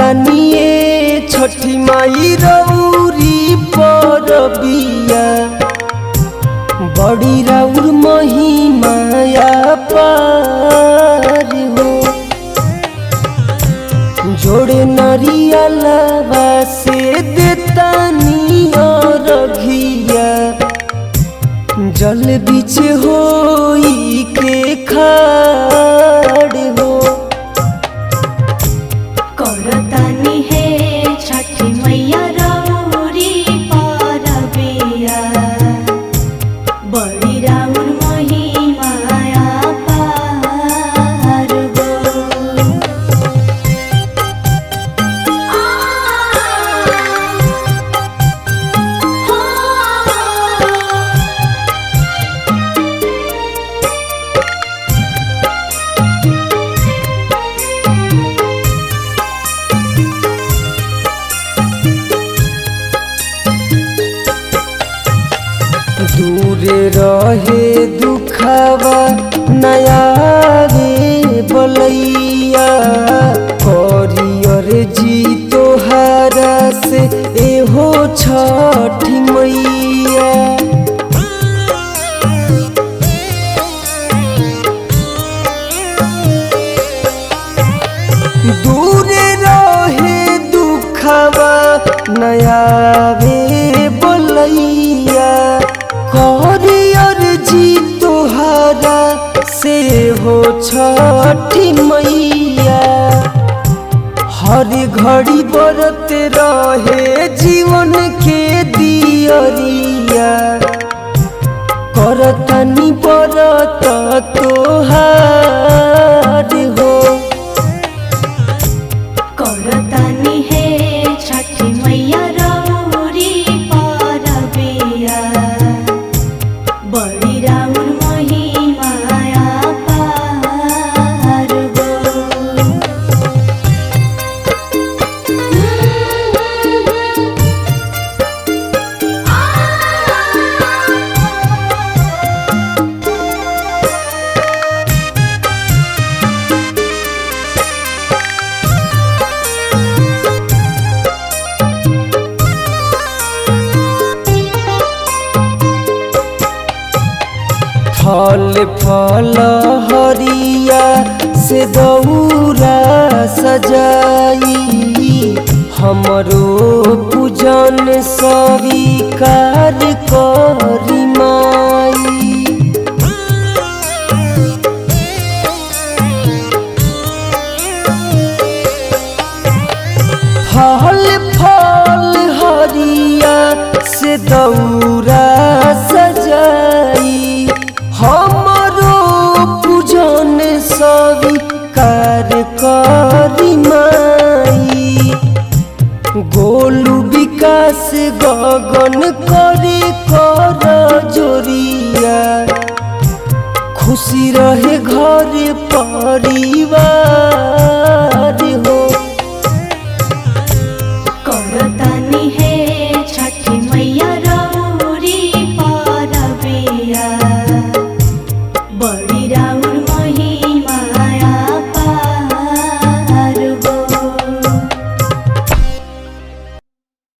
करतानिए छठी माई रौरी परबिया बड़ी राउर महिमाया पार हो। जोड़े नरियलवा से देतानी रघिया जल बीच होई के खाड़ हो। करतानी है छठी मैया रौरी परबिया बड़ी राउर महिमाया पार हो। दूरे रहे दुखवा नया रे बलैया करियर जी तोहारा से एहो छठी मैया। दूरे रहे दुखवा नया रे बलैया करियर जी तोहारा से हो छठी मैया। हर घड़ी बरत रहे जीवन के दियरिया करतनी बरत तोहार हो। करतानी है छठी मैया रौरी परबिया बड़ी राउर महिमाया पार हो। फल फल हरिया से दौरा सजाई हमरो पूजन स्वीकार करी माई। फल फल हरिया से दौरा सजाई हमरो पूजन स्वीकार करी माई। गोलू विकास गगन करे कर जोरिया खुशी रहे घर परिवार।